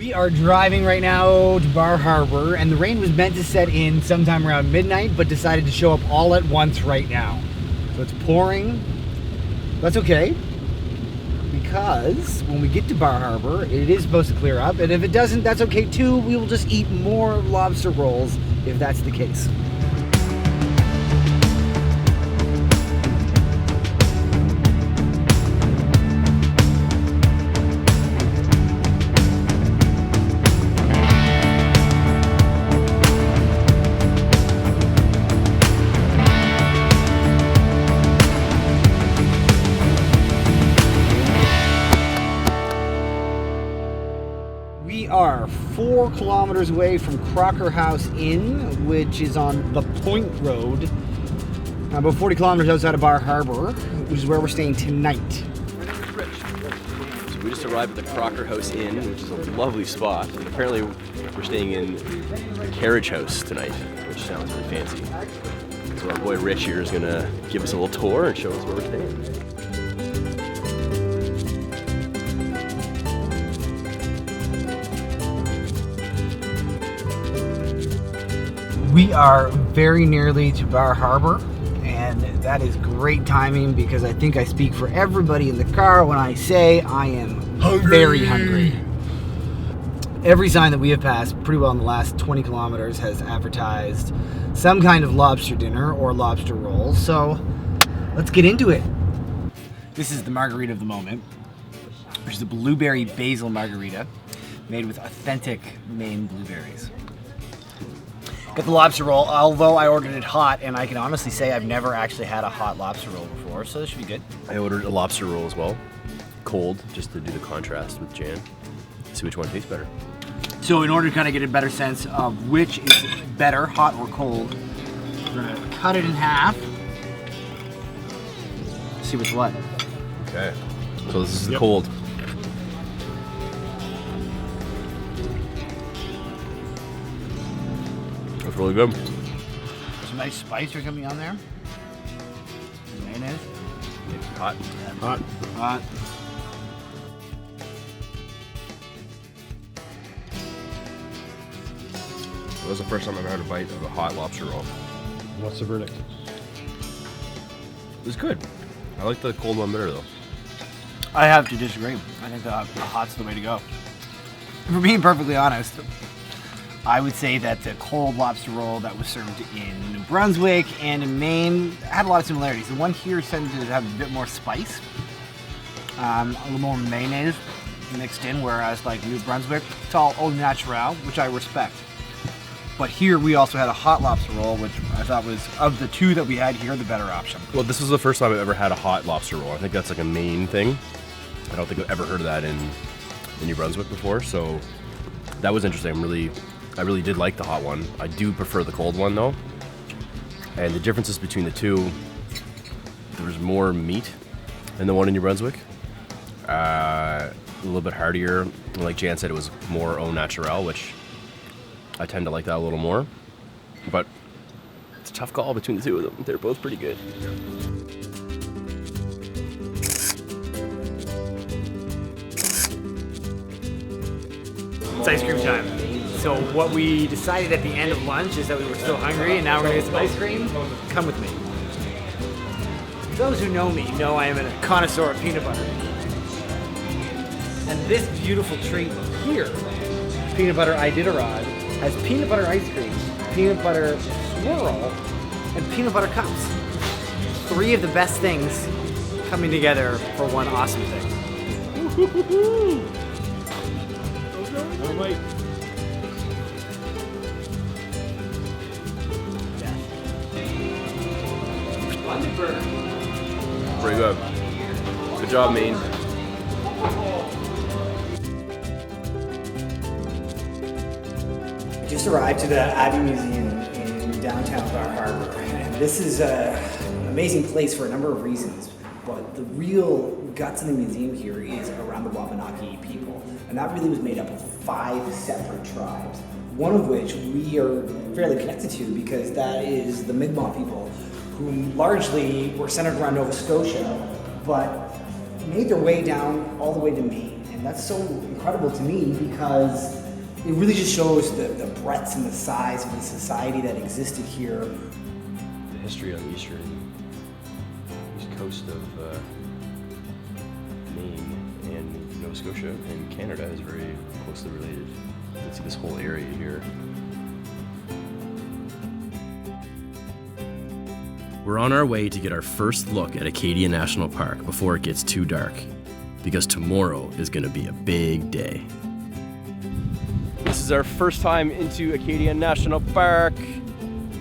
We are driving right now to Bar Harbor, and the rain was meant to set in sometime around midnight, but decided to show up all at once right now. So it's pouring. That's okay, because when we get to Bar Harbor, it is supposed to clear up, and if it doesn't, that's okay too. We will just eat more lobster rolls if that's the case. We are 4 kilometers away from Crocker House Inn, which is on the Point Road, about 40 kilometers outside of Bar Harbor, which is where we're staying tonight. My name is Rich. So we just arrived at the Crocker House Inn, which is a lovely spot. Apparently we're staying in the Carriage House tonight, which sounds really fancy. So our boy Rich here is gonna give us a little tour and show us where we're staying. We are very nearly to Bar Harbor, and that is great timing because I think I speak for everybody in the car when I say I am very hungry. Every sign that we have passed pretty well in the last 20 kilometers has advertised some kind of lobster dinner or lobster roll, so let's get into it. This is the margarita of the moment, which is a blueberry basil margarita made with authentic Maine blueberries. Got the lobster roll, although I ordered it hot, and I can honestly say I've never actually had a hot lobster roll before, so this should be good. I ordered a lobster roll as well, cold, just to do the contrast with Jan. See which one tastes better. So in order to kind of get a better sense of which is better, hot or cold, we're gonna cut it in half. See what's what. Okay, so this is the cold. That's really good. Some nice spice are coming on there. Mayonnaise. Hot. Hot. Hot. That was the first time I've had a bite of a hot lobster roll. What's the verdict? It was good. I like the cold one better though. I have to disagree. I think the hot's the way to go. For being perfectly honest, I would say that the cold lobster roll that was served in New Brunswick and in Maine had a lot of similarities. The one here tended to have a bit more spice, a little more mayonnaise mixed in, whereas like New Brunswick, it's all au naturel, which I respect. But here we also had a hot lobster roll, which I thought was, of the two that we had here, the better option. Well, this was the first time I've ever had a hot lobster roll. I think that's like a Maine thing. I don't think I've ever heard of that in New Brunswick before, so that was interesting. I really did like the hot one. I do prefer the cold one though. And the differences between the two, there was more meat in the one in New Brunswick. A little bit heartier. Like Jan said, it was more au naturel, which I tend to like that a little more. But it's a tough call between the two of them. They're both pretty good. It's ice cream time. So what we decided at the end of lunch is that we were still hungry, and now we're gonna get some ice cream. Come with me. Those who know me know I am a connoisseur of peanut butter. And this beautiful treat here, Peanut Butter Iditarod, has peanut butter ice cream, peanut butter swirl, and peanut butter cups. 3 of the best things coming together for one awesome thing. All right. Pretty good. Good job, Maine. Just arrived to the Abbey Museum in downtown Bar Harbor, and this is an amazing place for a number of reasons, but the real guts of the museum here is around the Wabanaki people, and that really was made up of 5 separate tribes, one of which we are fairly connected to because that is the Mi'kmaq people, who largely were centered around Nova Scotia, but made their way down all the way to Maine. And that's so incredible incredible to me because it really just shows the breadth and the size of the society that existed here. The history on the east coast of Maine and Nova Scotia and Canada is very closely related. You can see this whole area here. We're on our way to get our first look at Acadia National Park before it gets too dark, because tomorrow is going to be a big day. This is our first time into Acadia National Park.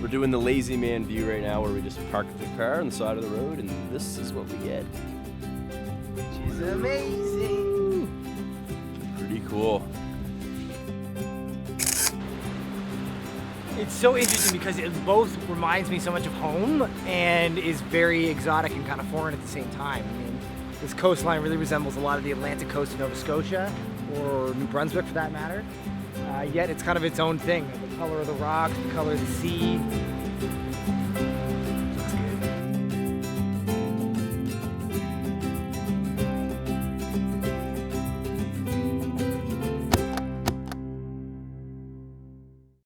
We're doing the lazy man view right now, where we just park the car on the side of the road, and this is what we get. Which is amazing. Pretty cool. It's so interesting because it both reminds me so much of home and is very exotic and kind of foreign at the same time. I mean, this coastline really resembles a lot of the Atlantic coast of Nova Scotia, or New Brunswick for that matter. Yet it's kind of its own thing. The color of the rocks, the color of the sea.